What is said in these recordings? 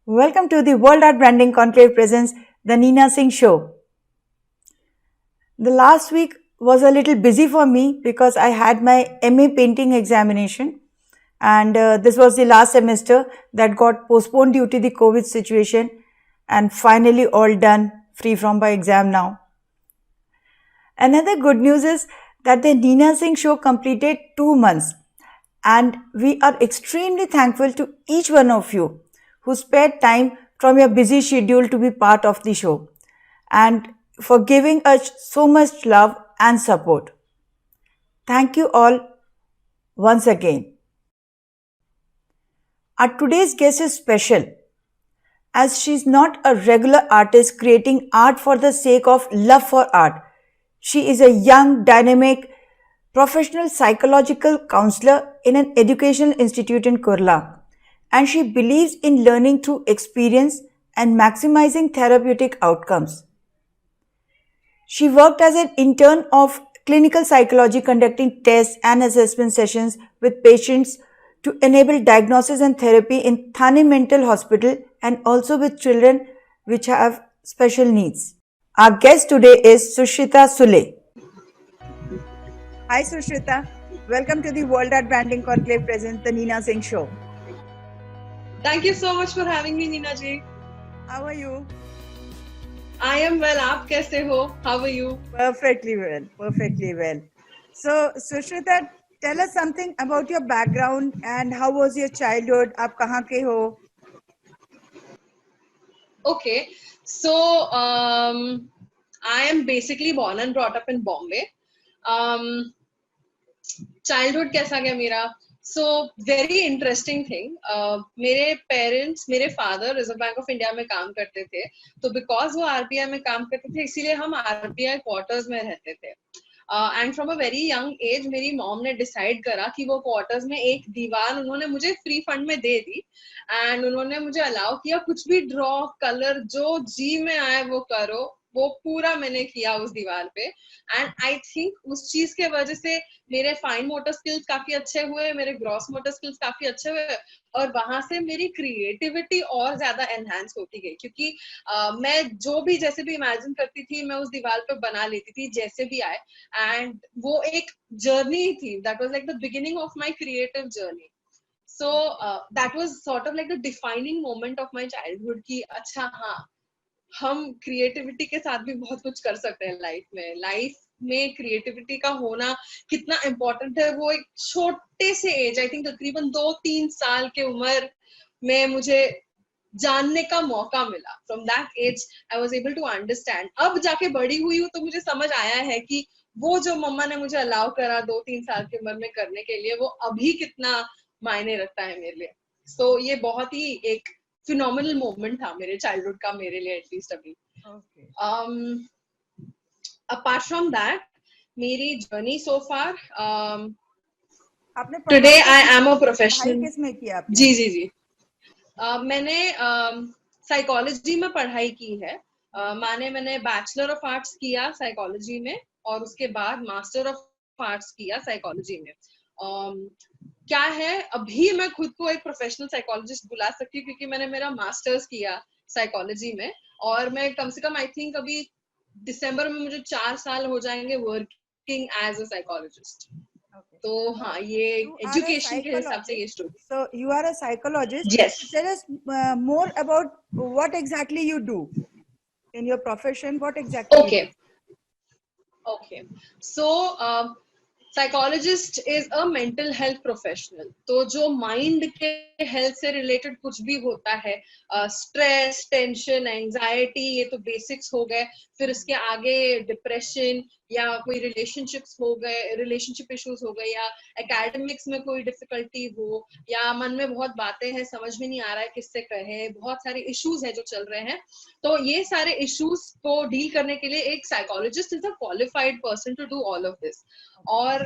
Welcome to the World Art Branding Conclave presents the Neena Singh Show. The last week was a little busy for me because I had my MA painting examination, and this was the last semester that got postponed due to the COVID situation, and finally all done, free from my exam now. Another good news is that the Neena Singh Show completed 2 months, and we are extremely thankful to each one of you who spared time from your busy schedule to be part of the show and for giving us so much love and support. Thank you all once again. Our today's guest is special as she's not a regular artist creating art for the sake of love for art. She is a young, dynamic, professional psychological counselor in an educational institute in Kurla, and she believes in learning through experience and maximizing therapeutic outcomes. She worked as an intern of clinical psychology, conducting tests and assessment sessions with patients to enable diagnosis and therapy in Thane Mental Hospital and also with children which have special needs. Our guest today is Sushrita Sule. Hi Sushrita, welcome to the World Art Branding Conclave presents the Neena Singh Show. Thank you so much for having me, Neena ji. How are you? I am well. आप कैसे हो? How are you? Perfectly well, perfectly well. So Sushrita, tell us something about your background and how was your childhood? आप कहाँ के हो? Okay, so I am basically born and brought up in Bombay. Childhood कैसा गया मेरा? So very interesting thing. मेरे father reserve bank of India में काम करते थे, तो बिकॉज वो आरबीआई में काम करते थे इसीलिए हम आरबीआई क्वार्टर्स में रहते थे. And from a very young age मेरी मॉम ने डिसाइड करा कि वो क्वार्टर्स में एक दीवार उन्होंने मुझे फ्री फंड में दे दी एंड उन्होंने मुझे अलाउ किया कुछ भी ड्रॉ कलर जो जी में आए वो करो. वो पूरा मैंने किया उस दीवार पे एंड आई थिंक उस चीज के वजह से मेरे फाइन मोटर स्किल्स काफी अच्छे हुए, मेरे ग्रॉस मोटर स्किल्स काफी अच्छे हुए और वहां से मेरी क्रिएटिविटी और ज्यादा एनहांस होती गई क्योंकि मैं जो भी जैसे भी इमेजिन करती थी मैं उस दीवार पे बना लेती थी जैसे भी आए. एंड वो एक जर्नी थी, that was like the beginning of my creative journey. So that was sort of like the defining moment of my childhood की अच्छा हाँ हम क्रिएटिविटी के साथ भी बहुत कुछ कर सकते हैं लाइफ में क्रिएटिविटी का होना कितना इम्पोर्टेंट है वो एक छोटे से एज आई थिंक तकरीबन 2-3 साल के उम्र में मुझे जानने का मौका मिला. From that age I was able to understand. अब जाके बड़ी हुई हूँ तो मुझे समझ आया है कि वो जो मम्मा ने मुझे अलाउ करा 2-3 साल की उम्र में करने के लिए वो अभी कितना मायने रखता है मेरे लिए. सो ये बहुत ही एक फिनोमिनल मोमेंट था मेरे चाइल्डहुड का मेरे लिए एटलीस्ट अभी. अपार्ट फ्रॉम दैट मेरी journey so far today I am a professional. किसमें किया आपने? जी मैंने साइकोलॉजी में पढ़ाई की है. मैंने बैचलर ऑफ आर्ट्स किया साइकोलॉजी में और उसके बाद मास्टर ऑफ आर्ट्स किया साइकोलॉजी में. क्या है अभी मैं खुद को एक प्रोफेशनल साइकोलॉजिस्ट बुला सकती हूँ क्योंकि मैंने मेरा मास्टर्स किया साइकोलॉजी में और मैं कम से कम आई थिंक अभी दिसंबर में मुझे 4 साल हो जाएंगे वर्किंग एज अ साइकोलॉजिस्ट. तो हाँ ये एजुकेशन के हिसाब से ये story. So you are a psychologist. Yes. Tell us more about what exactly you do in your profession. What exactly? Okay. So psychologist is a mental health professional. तो जो mind के हेल्थ से related कुछ भी होता है, stress, tension, anxiety, ये तो बेसिक्स हो गए. फिर इसके आगे डिप्रेशन या कोई रिलेशनशिप्स हो गए, रिलेशनशिप इश्यूज हो गए या एकेडमिक्स में कोई डिफिकल्टी हो या मन में बहुत बातें हैं समझ में नहीं आ रहा है किससे कहे, बहुत सारे इश्यूज हैं जो चल रहे हैं. तो ये सारे इश्यूज को डील करने के लिए एक psychologist is a qualified person to do all of this. और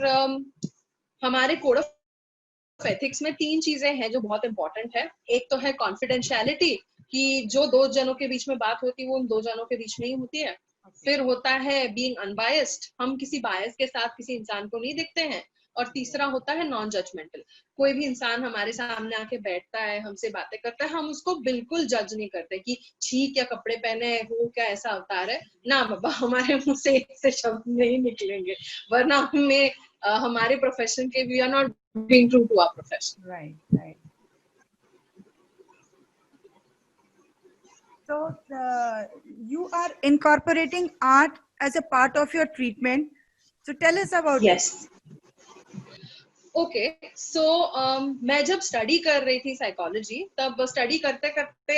हमारे कोड ऑफ एथिक्स में 3 चीजें हैं जो बहुत इंपॉर्टेंट है. एक तो है कॉन्फिडेंशियलिटी कि जो 2 जनों के बीच में बात होती है वो उन 2 जनों के बीच में ही होती है. फिर होता है बीइंग अनबायस्ड, हम किसी बायस के साथ किसी इंसान को नहीं देखते हैं. और तीसरा होता है नॉन जजमेंटल। कोई भी इंसान हमारे सामने आके बैठता है, हमसे बातें करता है, हम उसको बिल्कुल जज नहीं करते कि छी क्या कपड़े पहने हो, क्या ऐसा अवतार है। ना बाबा, हमारे मुंह से एक से शब्द नहीं निकलेंगे, वरना हमें हमारे प्रोफेशन के we are not being true to our profession. Right, right. So, you are incorporating art as a part of your treatment. So, tell us about it. Yes, okay, so मैं जब स्टडी कर रही थी psychology, तब study करते करते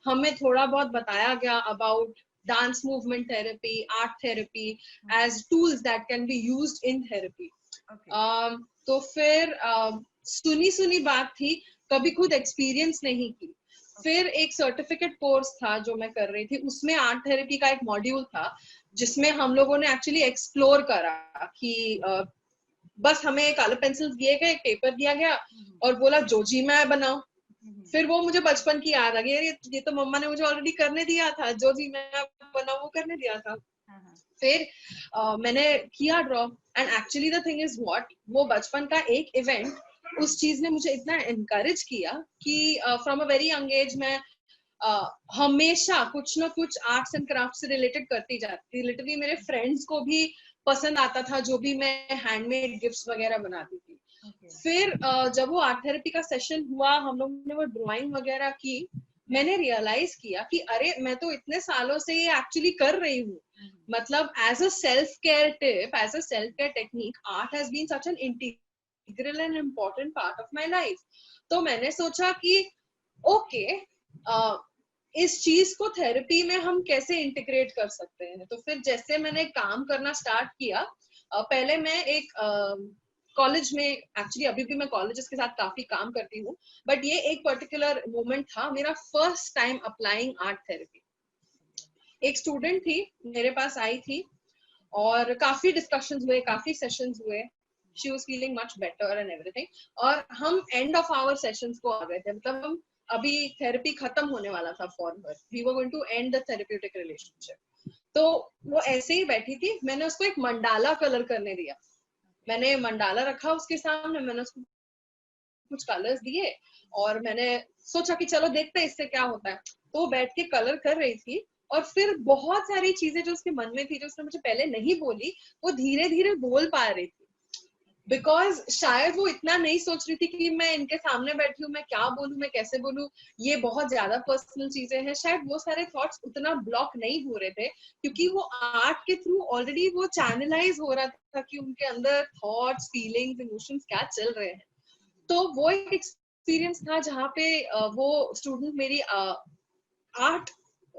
हमें थोड़ा बहुत बताया गया about dance movement therapy, art therapy as tools that can be used in therapy. Okay. तो फिर सुनी सुनी बात थी, कभी खुद एक्सपीरियंस नहीं की। फिर एक सर्टिफिकेट कोर्स था जो मैं कर रही थी, उसमें आर्ट थेरेपी का एक मॉड्यूल था जिसमें हम लोगों ने एक्चुअली एक्सप्लोर करा कि बस हमें एक कलर पेंसिल दिए गए, एक पेपर दिया गया और बोला जो जी मैं बनाओ। फिर वो मुझे बचपन की याद आ गई, ये तो मम्मा ने मुझे ऑलरेडी करने दिया था, जो जी मैं बनाओ वो करने दिया था। फिर मैंने किया draw, and actually the thing is what, वो बचपन का एक इवेंट उस चीज ने मुझे इतना एनकरेज किया कि from a very young age मैं हमेशा कुछ ना कुछ आर्ट्स एंड क्राफ्ट से रिलेटेड करती जाती थी। लिटरली मेरे फ्रेंड्स को भी पसंद आता था जो भी मैं हैंडमेड गिफ्ट्स वगैरह बनाती थी। फिर जब वो आर्ट थेरेपी का सेशन हुआ, हम लोग ने वो ड्राइंग वगैरह की, मैंने रियलाइज किया कि अरे मैं तो इतने सालों से ये एक्चुअली कर रही हूँ। मतलब as a self care tip, as a self care technique, art has been such an integral and important part of my life. तो मैंने सोचा कि ओके, इस चीज को थेरेपी में हम कैसे इंटीग्रेट कर सकते हैं। तो फिर जैसे मैंने काम करना स्टार्ट किया, पहले मैं एक कॉलेज में, एक्चुअली अभी भी मैं कॉलेजेस के साथ काफी काम करती हूँ, बट ये एक पर्टिकुलर मोमेंट था मेरा first time applying art therapy. एक स्टूडेंट थी, मेरे पास आई थी और काफी डिस्कशंस हुए, काफी सेशंस हुए। She was feeling much better and everything, और हम एंड ऑफ आवर सेशंस को आ गए थे। मतलब हम अभी थेरेपी खत्म होने वाला था for her, we were going to end the therapeutic relationship. तो वो ऐसे ही बैठी थी, मैंने उसको एक मंडाला कलर करने दिया। मैंने मंडाला रखा उसके सामने, मैंने उसको कुछ कलर्स दिए और मैंने सोचा कि चलो देखते हैं इससे क्या होता है। तो वो बैठ के कलर कर रही थी और फिर बहुत सारी चीजें जो उसके मन में थी, जो उसने मुझे पहले नहीं बोली, वो धीरे धीरे बोल पा रही थी। बिकॉज शायद वो इतना नहीं सोच रही थी कि मैं इनके सामने बैठी हूँ, मैं क्या बोलूं, मैं कैसे बोलूं, ये बहुत ज्यादा पर्सनल चीजें हैं। शायद वो सारे थॉट्स उतना ब्लॉक नहीं हो रहे थे क्योंकि वो आर्ट के थ्रू ऑलरेडी वो चैनलाइज हो रहा था कि उनके अंदर थॉट्स, फीलिंग्स, इमोशंस क्या चल रहे हैं। तो वो एक एक्सपीरियंस था जहाँ पे वो स्टूडेंट मेरी आर्ट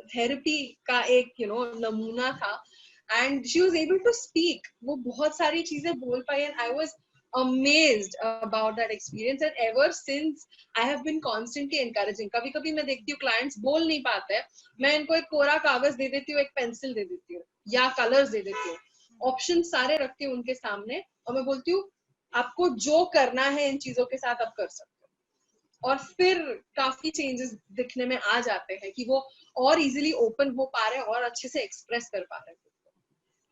थेरेपी का एक नमूना था, and she was able to speak. वो बहुत सारी चीजें बोल पाई and I was amazed about that experience, and ever since I have been constantly encouraging. कभी कभी मैं देखती हूँ क्लाइंट्स बोल नहीं पाते हैं, मैं इनको एक कोरा कागज दे देती हूँ, एक पेंसिल दे देती हूँ या कलर्स दे देती हूँ, ऑप्शन सारे रखती हूँ उनके सामने, और मैं बोलती हूँ आपको जो करना है इन चीजों के साथ आप कर सकते हो। और फिर काफी चेंजेस दिखने में आ जाते हैं कि वो और इजीली ओपन हो पा रहे हैं और अच्छे से एक्सप्रेस कर पा रहे हैं।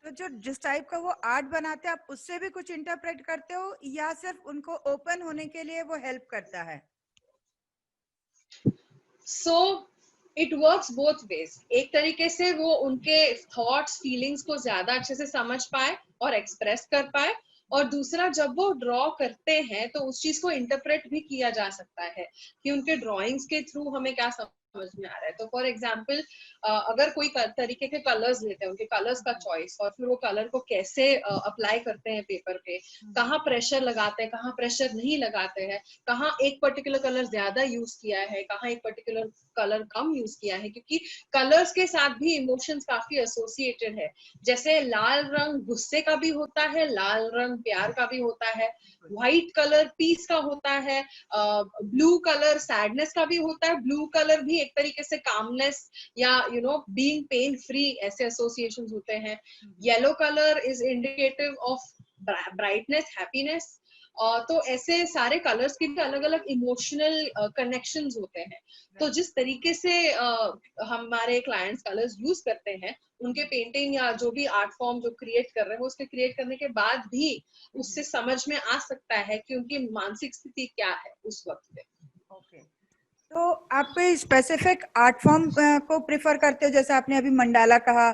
तो जो जिस टाइप का वो आर्ट बनाते हैं, आप उससे भी कुछ इंटरप्रेट करते हो या सिर्फ उनको ओपन होने के लिए वो हेल्प करता है? So it works both ways. एक तरीके से वो उनके थॉट्स, फीलिंग्स को ज्यादा अच्छे से समझ पाए और एक्सप्रेस कर पाए, और दूसरा जब वो ड्रॉ करते हैं तो उस चीज को इंटरप्रेट भी किया जा सकता है कि उनके ड्रॉइंग्स के थ्रू हमें क्या समझ में आ रहा है। तो फॉर एग्जाम्पल अगर कोई तरीके के कलर्स लेते हैं, उनके कलर्स का चॉइस, और फिर वो कलर को कैसे अप्लाई करते हैं पेपर पे, कहाँ प्रेशर लगाते हैं, कहाँ प्रेशर नहीं लगाते हैं, कहाँ एक पर्टिकुलर कलर ज्यादा यूज किया है, कहाँ एक पर्टिकुलर कलर कम यूज किया है, क्योंकि कलर्स के साथ भी इमोशंस काफी एसोसिएटेड है। जैसे लाल रंग गुस्से का भी होता है, लाल रंग प्यार का भी होता है, व्हाइट कलर पीस का होता है, ब्लू कलर सैडनेस का भी होता है, ब्लू कलर भी एक तरीके से कामनेस या बीइंग पेन फ्री, ऐसे एसोसिएशंस होते हैं। Yellow colour is indicative of brightness, happiness. तो ऐसे सारे कलर्स के भी अलग अलग इमोशनल कनेक्शंस होते हैं। तो जिस तरीके से हमारे क्लाइंट्स कलर्स यूज करते हैं उनके पेंटिंग या जो भी आर्ट फॉर्म जो क्रिएट कर रहे हैं वो उसके क्रिएट करने के बाद भी उससे समझ में आ सकता है कि उनकी मानसिक स्थिति क्या है उस वक्त पे। ओके, तो आप कोई स्पेसिफिक आर्ट फॉर्म को प्रेफर करते हो? जैसे आपने अभी मंडाला कहा,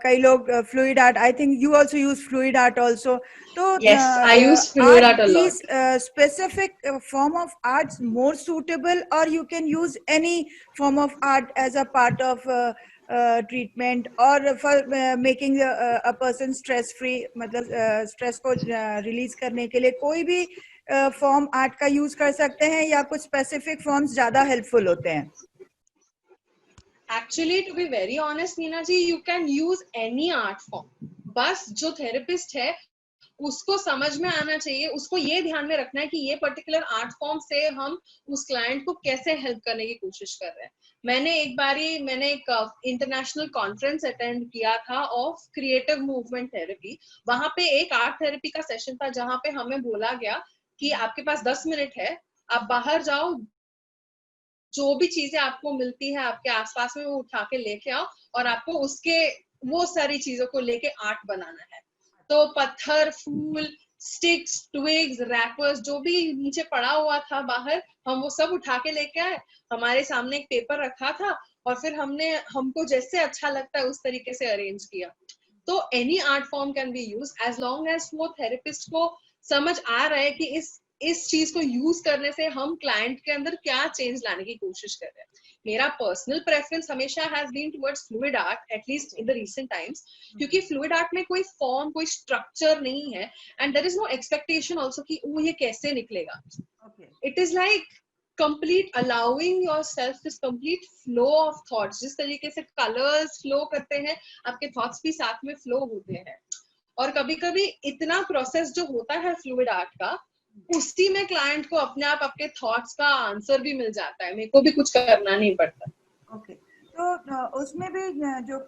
कई लोग fluid art, I think you also use fluid art also, तो Yes, I use are fluid art a these lot. specific form of arts more suitable, or you can use any form of art as a part of treatment or for making a person stress free, मतलब stress को release करने के लिए कोई भी form art का use कर सकते हैं या कुछ स्पेसिफिक फॉर्म्स ज्यादा हेल्पफुल होते हैं? Actually, to be very honest, Neena ji, you can use any art form. बस जो थेरेपिस्ट है उसको समझ में आना चाहिए, उसको ये ध्यान में रखना है कि ये पर्टिकुलर आर्ट फॉर्म से हम उस क्लाइंट को कैसे हेल्प करने की कोशिश कर रहे हैं। मैंने एक इंटरनेशनल कॉन्फ्रेंस अटेंड किया था ऑफ क्रिएटिव मूवमेंट थेरेपी। वहां पे एक आर्ट थेरेपी का सेशन था जहां पे हमें बोला गया कि आपके पास 10 मिनट है, आप बाहर जाओ, जो भी चीजें आपको मिलती है आपके आसपास में वो उठा के लेके आओ और आपको उसके वो सारी चीजों को लेके आर्ट बनाना है। तो पत्थर, फूल, स्टिक्स, ट्विग्स, रैपर्स, जो भी नीचे पड़ा हुआ था बाहर, हम वो सब उठा के लेके आए। हमारे सामने एक पेपर रखा था और फिर हमको जैसे अच्छा लगता है उस तरीके से अरेंज किया। तो any art form can be use as long as वो थेरेपिस्ट को समझ आ रहा है कि इस चीज को यूज करने से हम क्लाइंट के अंदर क्या चेंज लाने की कोशिश कर रहे हैं। मेरा पर्सनल प्रेफरेंस हमेशा has been towards fluid art, at least in the recent times, क्योंकि फ्लूइड आर्ट में कोई फॉर्म, कोई स्ट्रक्चर नहीं है and there is no expectation also कि वो ये कैसे निकलेगा। It is like complete allowing yourself this complete flow of thoughts. जिस तरीके से colors flow करते हैं, आपके thoughts भी साथ में flow होते हैं। और कभी कभी इतना प्रोसेस जो होता है फ्लूइड आर्ट का, उसी में क्लाइंट को अपने आप आपके थॉट्स का आंसर भी मिल जाता है, मेरे को भी कुछ करना नहीं पड़ता। ओके, तो उसमें भी जो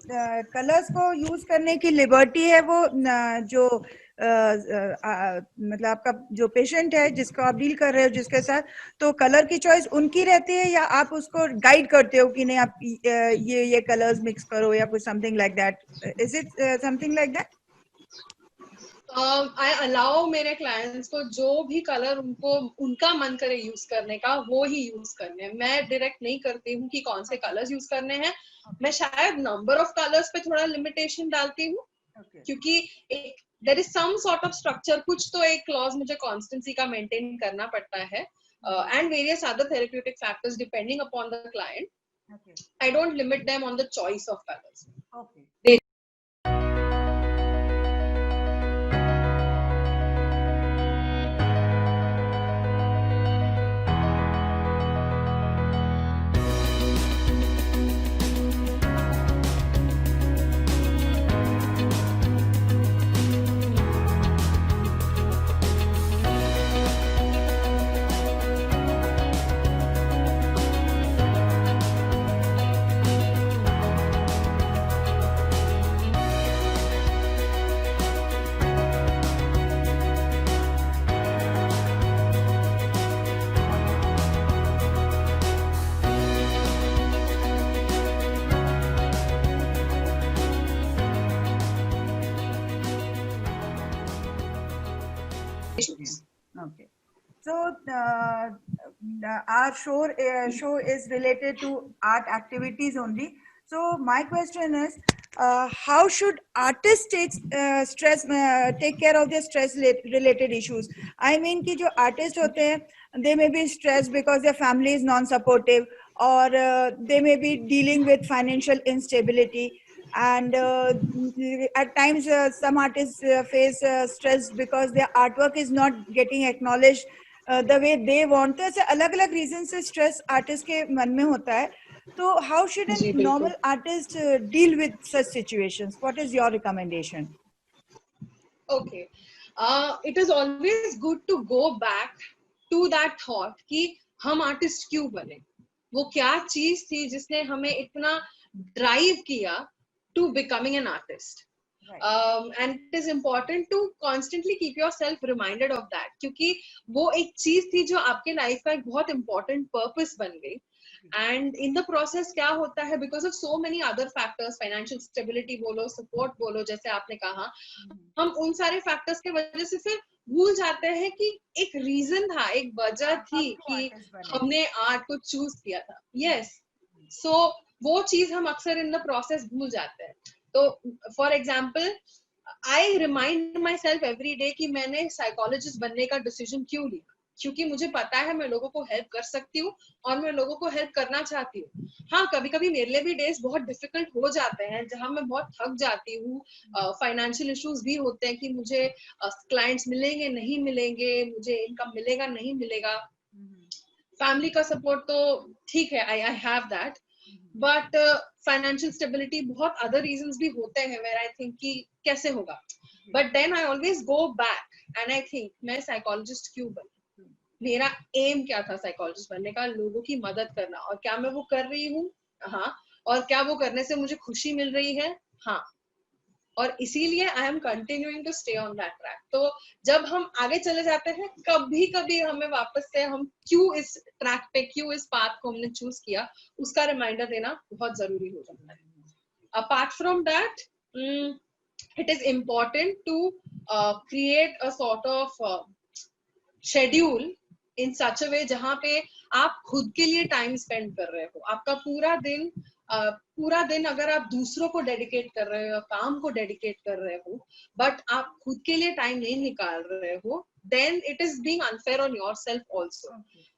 कलर्स को यूज करने की लिबर्टी है वो जो मतलब आपका जो पेशेंट है जिसको आप डील कर रहे हो जिसके साथ, तो कलर की चॉइस उनकी रहती है या आप उसको गाइड करते हो कि नहीं आप ये कलर्स मिक्स करो या कुछ something like that? Is it something like that? I allow मेरे क्लाइंट्स को जो भी कलर उनका मन करे यूज करने का वो ही यूज करने हैं। मैं डायरेक्ट नहीं करती हूँ कि कौन से कलर्स यूज करने हैं। मैं शायद नंबर ऑफ कलर्स पे थोड़ा लिमिटेशन डालती हूँ, क्योंकि there is some sort of structure, कुछ तो एक क्लॉज मुझे कॉन्स्टेंसी का मेंटेन करना पड़ता है, and various other therapeutic factors depending upon the client. I don't limit them on the choice of colours. Okay. So our show is related to art activities only. So my question is, how should artists take care of their stress related issues? I mean कि जो artists होते हैं, they may be stressed because their family is non-supportive, or they may be dealing with financial instability. And at times some artists face stress because their artwork is not getting acknowledged the way they want. तो ऐसे अलग अलग reason से stress artist के मन में होता है, तो how should a normal artist deal with such situations? What is your recommendation? Okay, it is always good to go back to that thought कि हम आर्टिस्ट क्यों बने, वो क्या चीज थी जिसने हमें इतना ड्राइव किया to becoming an artist. and it is important to constantly keep yourself reminded of that, क्योंकि वो एक चीज थी जो आपके लाइफ का एक बहुत important purpose बन गई. And in the process क्या होता है, because of so many other factors, financial stability बोलो, support बोलो, जैसे आपने कहा, हम उन सारे factors के वजह से फिर भूल जाते हैं कि एक reason था, एक वजह थी कि हमने art को choose किया था. Yes. So वो चीज हम अक्सर in the process भूल जाते हैं. तो for example, I remind myself every day कि मैंने psychologist बनने का decision क्यों लिया, क्योंकि मुझे पता है मैं लोगों को हेल्प कर सकती हूँ और मैं लोगों को हेल्प करना चाहती हूँ. हाँ, कभी कभी मेरे लिए भी डेज बहुत डिफिकल्ट हो जाते हैं जहां मैं बहुत थक जाती हूँ. फाइनेंशियल इश्यूज भी होते हैं कि मुझे क्लाइंट्स मिलेंगे नहीं मिलेंगे, मुझे इनकम मिलेगा नहीं मिलेगा. फैमिली का सपोर्ट तो ठीक है, I have that, but financial stability बहुत अदर रीजंस भी होते हैं वेयर आई थिंक कि कैसे होगा. But then I always go back and I think मैं साइकोलॉजिस्ट क्यों बनी, मेरा एम क्या था साइकोलॉजिस्ट बनने का, लोगों की मदद करना, और क्या मैं वो कर रही हूँ? हाँ. और क्या वो करने से मुझे खुशी मिल रही है? हाँ. और इसीलिए I am continuing to stay on that track. तो जब हम आगे चले जाते हैं, कभी कभी हमें वापस से हम क्यों इस ट्रैक पे, क्यों इस पाथ को हमने चूज किया, उसका रिमाइंडर देना बहुत जरूरी हो जाता है. Apart from that, it is important to create a sort of schedule in such a way जहां पे आप खुद के लिए टाइम स्पेंड कर रहे हो. आपका पूरा दिन अगर आप दूसरों को डेडिकेट कर रहे हो, काम को डेडिकेट कर रहे हो, बट आप खुद के लिए टाइम नहीं निकाल रहे हो, then it is being unfair on yourself also.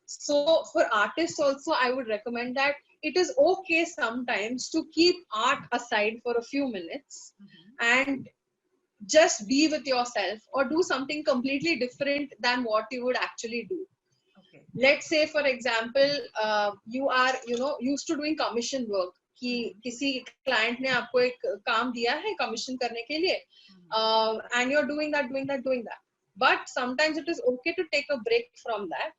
So for artists also, I would recommend that it is okay sometimes to keep art aside for a few minutes and just be with yourself or do something completely different than what you would actually do. Let's say for example, you are used to doing commission work, कि किसी client ने आपको एक काम दिया है commission करने के लिए, and you're doing that, but sometimes it is okay to take a break from that,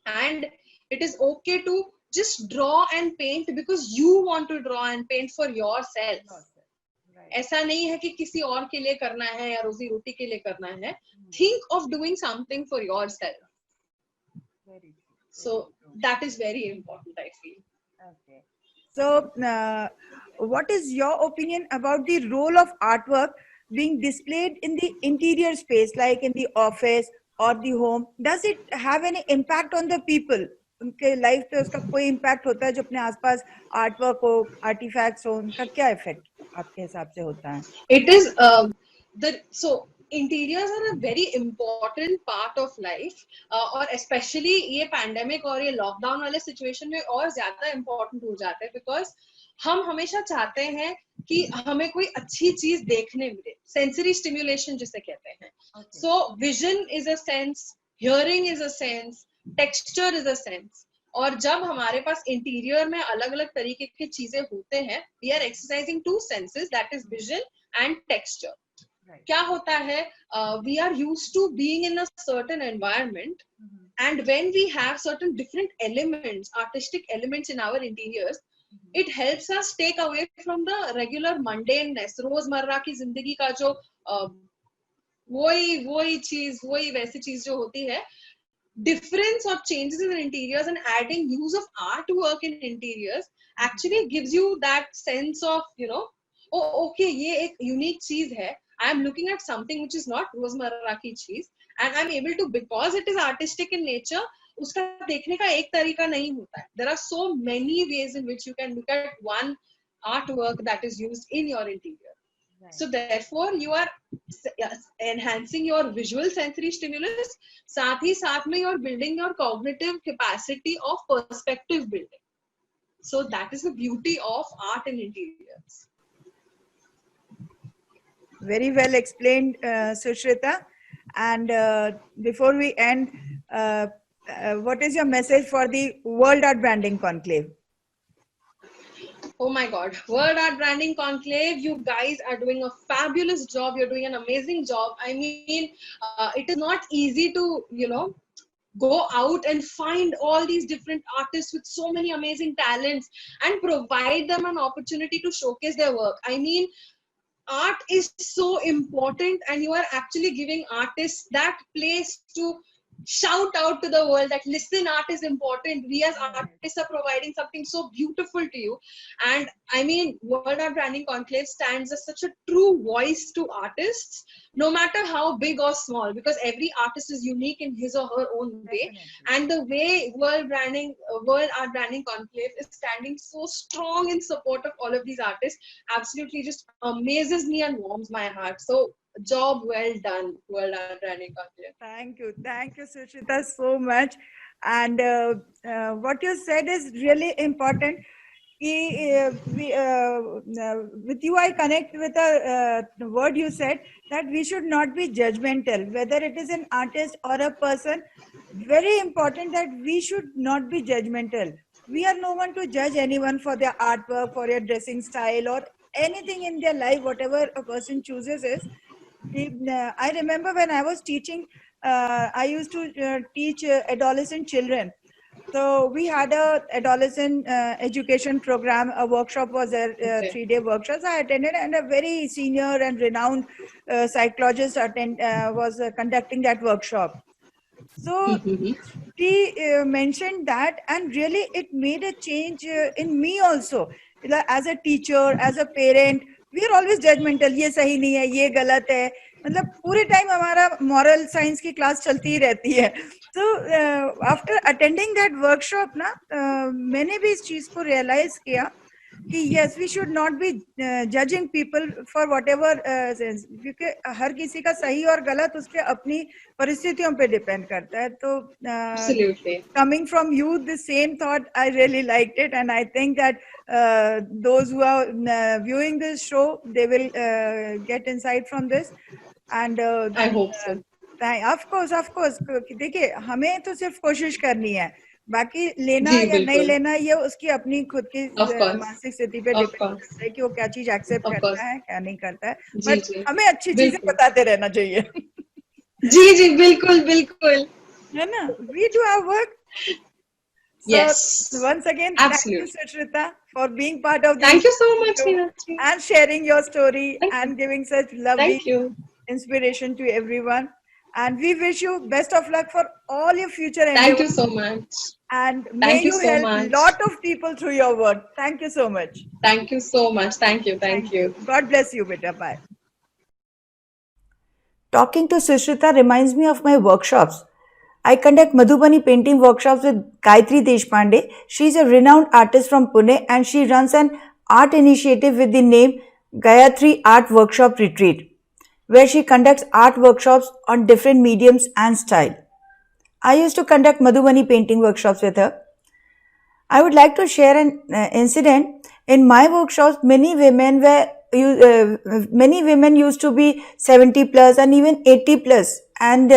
and it is okay to just draw and paint because you want to draw and paint for yourself. ऐसा नहीं है कि किसी और के लिए करना है या रोजी रोटी के लिए करना है. Think of doing something for yourself. So that is very important, I feel. Okay. So, what is your opinion about the role of artwork being displayed in the interior space, like in the office or the home? Does it have any impact on the people? उनके life पे उसका कोई impact होता है जो अपने आसपास artwork हो, आर्टिफैक्ट्स हो, उनका क्या इफेक्ट आपके हिसाब से होता है? It is so interiors are a very important part of life, और especially ये pandemic और ये lockdown वाले situation में और ज्यादा important हो जाता है, because हम हमेशा चाहते हैं कि हमें कोई अच्छी चीज देखने मिले, sensory stimulation जिसे कहते हैं. So vision is a sense, hearing is a sense, texture is a sense. और जब हमारे पास इंटीरियर में अलग अलग तरीके की चीजें होते हैं, we are exercising two senses, that is vision and texture. क्या होता है, we are used to being in a certain environment, and when we have certain different elements, artistic elements in our interiors, it helps us take away from the regular mundaneness, रोजमर्रा की जिंदगी का जो वही चीज, वही वैसी चीज जो होती है. Difference or changes in interiors and adding use of artwork in interiors actually gives you that sense of, oh okay, ये एक unique चीज है, I am looking at something which is not रोजमर्रा की चीज, and I'm able to, because it is artistic in nature, उसका देखने का एक तरीका नहीं होता है. There are so many ways in which you can look at one artwork that is used in your interior. So therefore you are enhancing your visual sensory stimulus, साथ ही साथ में you are building your cognitive capacity of perspective building. So that is the beauty of art in interiors. Very well explained, Sushrita. And before we end, what is your message for the World Art Branding Conclave? Oh my God, World Art Branding Conclave, you guys are doing a fabulous job. You're doing an amazing job. I mean, it is not easy to, go out and find all these different artists with so many amazing talents and provide them an opportunity to showcase their work. I mean, art is so important, and you are actually giving artists that place to shout out to the world that listen, art is important. We as artists are providing something so beautiful to you. And I mean, World Art Branding Conclave stands as such a true voice to artists, no matter how big or small, because every artist is unique in his or her own way. And the way World Art Branding Conclave is standing so strong in support of all of these artists absolutely just amazes me and warms my heart. So job well done, World Art Branding Conclave. Thank you, Sushita, so much. And what you said is really important. With you, I connect with the word you said, that we should not be judgmental, whether it is an artist or a person. Very important that we should not be judgmental. We are no one to judge anyone for their artwork, for their dressing style, or anything in their life. Whatever a person chooses is. I remember when I was teaching, I used to teach adolescent children. So we had a adolescent education program. A workshop was there, Okay. 3-day workshops I attended, and a very senior and renowned psychologist was conducting that workshop. So she mentioned that, and really it made a change in me also. Like, as a teacher, as a parent, we are always judgmental. ये सही नहीं है, ये गलत है. मतलब पूरे time हमारा moral science की क्लास चलती ही रहती है. So after attending that workshop ना, मैंने भी इस चीज को realize किया कि yes, we should not be judging people for whatever sense, क्योंकि हर किसी का सही और गलत उसके अपनी परिस्थितियों पे डिपेंड करता है. तो Absolutely. coming from you, the same thought, I really liked it, and I think that those who are viewing this show, they will get insight from this. And I hope so. of course, देखिए हमें तो सिर्फ कोशिश करनी है, बाकी लेना जी, या नहीं बिल्कुल. लेना ये उसकी अपनी खुद की Of course. मानसिक स्थिति पे Of डिपेंड course. करता है कि वो क्या चीज एक्सेप्ट Of course. करता है, क्या नहीं करता है. जी, बट जी. हमें अच्छी चीजें बिल्कुल. बताते रहना चाहिए. जी, जी, बिल्कुल, बिल्कुल. है ना? We do our work. So, Yes. once again, thank you, Absolutely. Suchrita, for being part of Thank this you so much, show Meenakshi. and sharing your story Thank and you. giving such lovely Thank you. inspiration to everyone. And we wish you best of luck for all your future Thank you endeavors. so much. And may Thank you you so help much. lot of people through your work. Thank you so much. Thank you so much. Thank you. Thank you. God bless you, beta. Bye. Talking to Sushrita reminds me of my workshops. I conduct Madhubani painting workshops with Gayatri Deshpande. She is a renowned artist from Pune, and she runs an art initiative with the name Gayatri Art Workshop Retreat, where she conducts art workshops on different mediums and style. I used to conduct Madhubani painting workshops with her. I would like to share an incident. In my workshops, many women used to be 70 plus and even 80 plus, and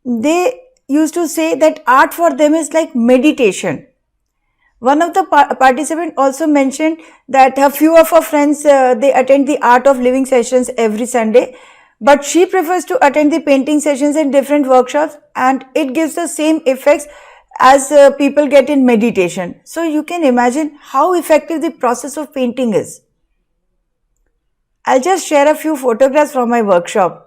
they used to say that art for them is like meditation. One of the participants also mentioned that a few of her friends they attend the art of living sessions every Sunday, but she prefers to attend the painting sessions in different workshops, and it gives the same effects as people get in meditation. So you can imagine how effective the process of painting is. I'll just share a few photographs from my workshop.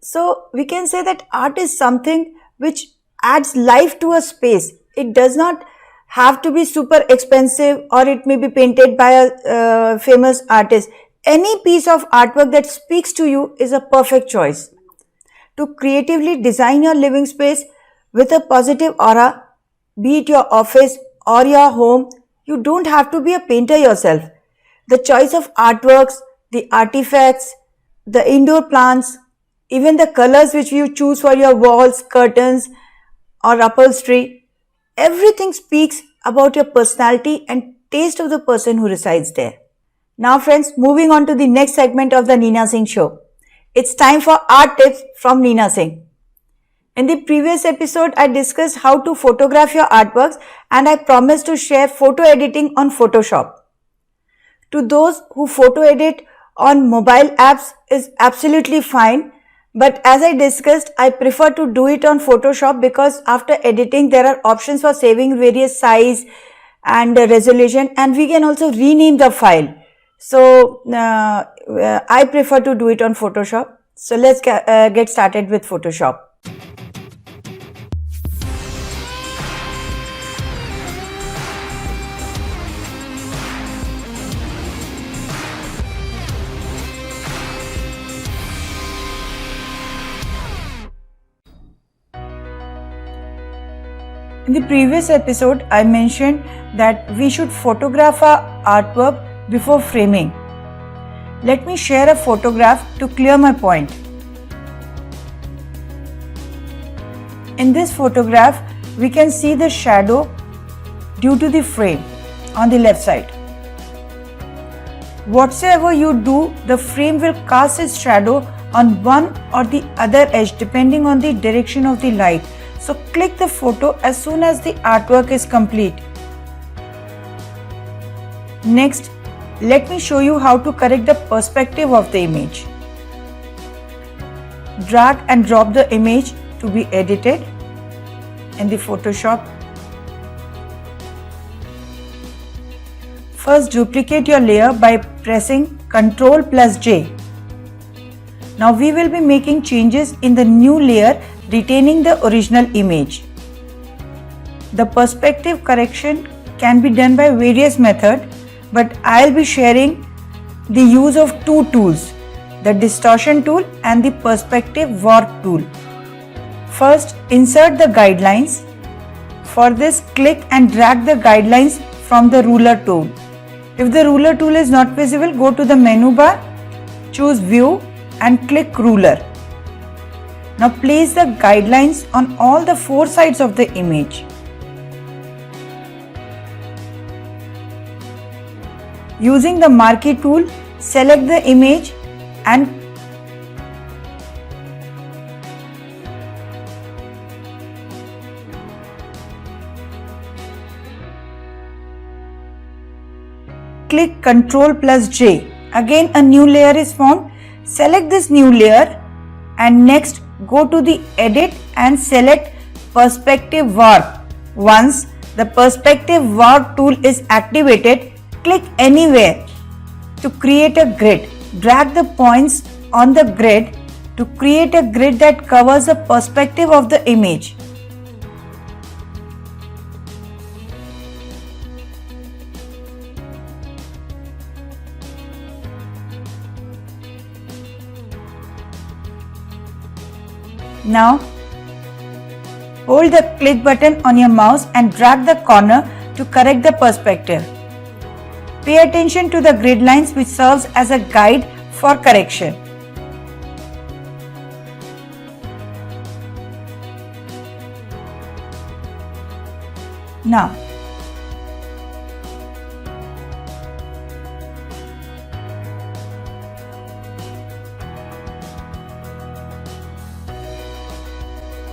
So we can say that art is something which adds life to a space. It does not have to be super expensive, or it may be painted by a famous artist. Any piece of artwork that speaks to you is a perfect choice. To creatively design your living space with a positive aura, be it your office or your home, you don't have to be a painter yourself. The choice of artworks, the artifacts, the indoor plants, even the colors which you choose for your walls, curtains or upholstery, everything speaks about your personality and taste of the person who resides there. Now friends, moving on to the next segment of the Neena Singh Show. It's time for art tips from Neena Singh. In the previous episode, I discussed how to photograph your artworks and I promised to share photo editing on Photoshop. To those who photo edit on mobile apps is absolutely fine, but as I discussed, I prefer to do it on Photoshop because after editing there are options for saving various size and resolution, and we can also rename the file. So I prefer to do it on Photoshop. So let's get started with Photoshop. In the previous episode, I mentioned that we should photograph our artwork before framing. Let me share a photograph to clear my point. In this photograph, we can see the shadow due to the frame on the left side. Whatsoever you do, the frame will cast its shadow on one or the other edge depending on the direction of the light. So click the photo as soon as the artwork is complete. Next, let me show you how to correct the perspective of the image. Drag and drop the image to be edited in the Photoshop. First, duplicate your layer by pressing Ctrl+J. Now we will be making changes in the new layer retaining the original image. The perspective correction can be done by various methods, but I'll be sharing the use of two tools, the distortion tool and the perspective warp tool. First, insert the guidelines. For this, click and drag the guidelines from the ruler tool. If the ruler tool is not visible, go to the menu bar, choose View and click Ruler. Now place the guidelines on all the four sides of the image. Using the marquee tool, select the image and click Ctrl+J. Again a new layer is formed. Select this new layer and next go to the edit and select perspective warp. Once the perspective warp tool is activated, click anywhere to create a grid. Drag the points on the grid to create a grid that covers the perspective of the image. Now, hold the click button on your mouse and drag the corner to correct the perspective. Pay attention to the grid lines which serves as a guide for correction. Now,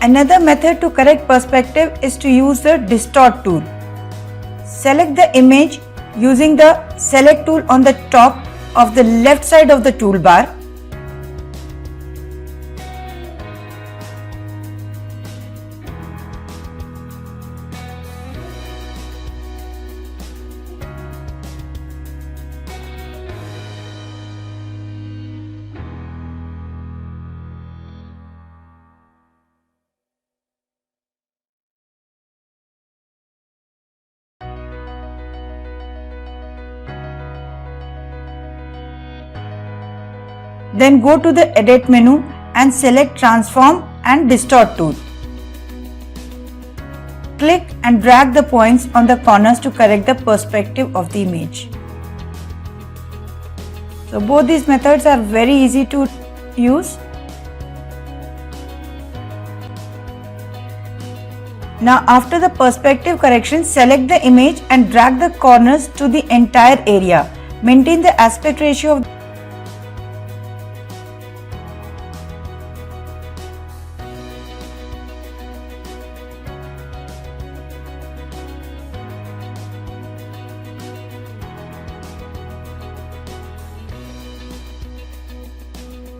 another method to correct perspective is to use the distort tool. Select the image using the select tool on the top of the left side of the toolbar. Then go to the edit menu and select transform and distort tool. Click and drag the points on the corners to correct the perspective of the image. So both these methods are very easy to use. Now after the perspective correction, select the image and drag the corners to the entire area. Maintain the aspect ratio of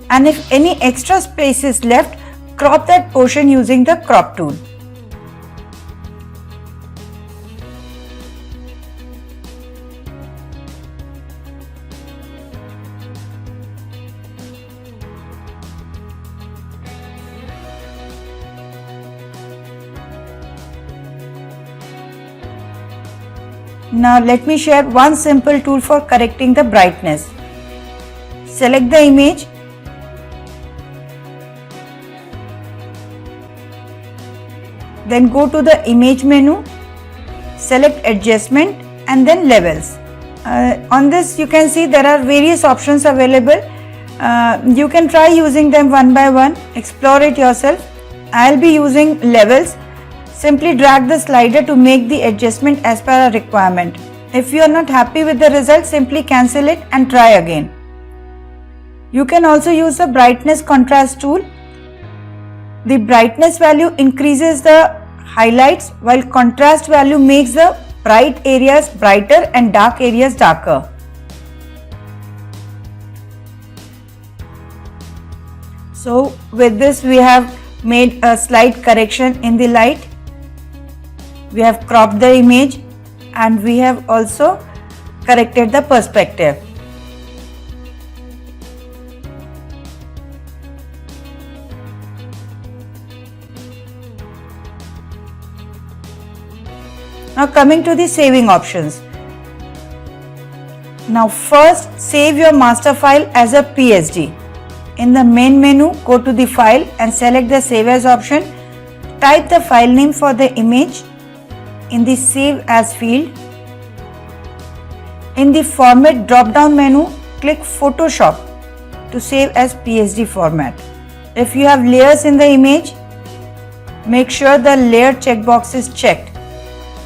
and if any extra space is left, crop that portion using the crop tool. Now let me share one simple tool for correcting the brightness. Select the image, then go to the image menu, select adjustment and then levels. On this you can see there are various options available. You can try using them one by one, explore it yourself. I'll be using levels. Simply drag the slider to make the adjustment as per our requirement. If you are not happy with the result, simply cancel it and try again. You can also use the brightness contrast tool. The brightness value increases the highlights while contrast value makes the bright areas brighter and dark areas darker. So with this we have made a slight correction in the light. We have cropped the image and we have also corrected the perspective. Now coming to the saving options. Now first save your master file as a PSD. In the main menu, go to the file and select the save as option. Type the file name for the image in the save as field. In the format drop down menu, click Photoshop to save as PSD format. If you have layers in the image, make sure the layer checkbox is checked.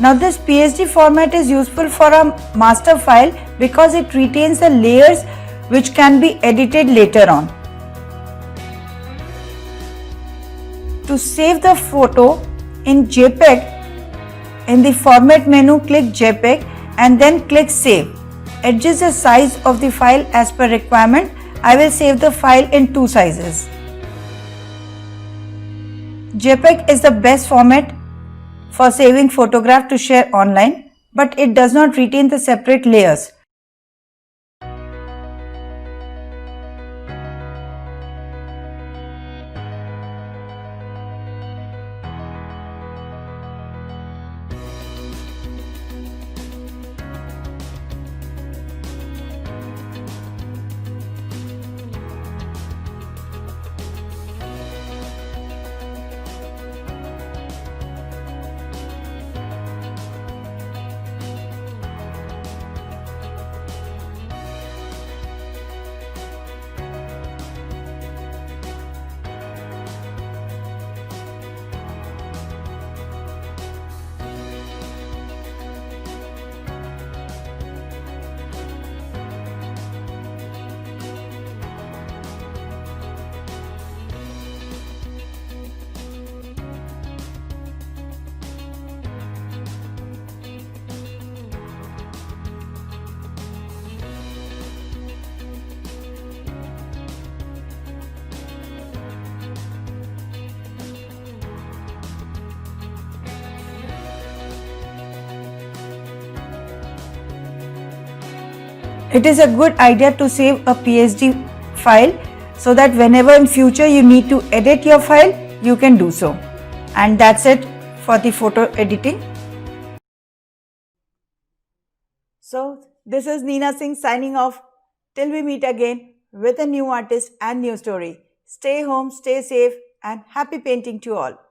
Now this PSD format is useful for a master file because it retains the layers which can be edited later on. To save the photo in JPEG, in the format menu click JPEG and then click save. Adjust the size of the file as per requirement. I will save the file in 2 sizes. JPEG is the best format for saving photograph to share online, but it does not retain the separate layers. It is a good idea to save a PSD file so that whenever in future you need to edit your file, you can do so. And that's it for the photo editing. So this is Neena Singh signing off. Till we meet again with a new artist and new story. Stay home, stay safe and happy painting to all.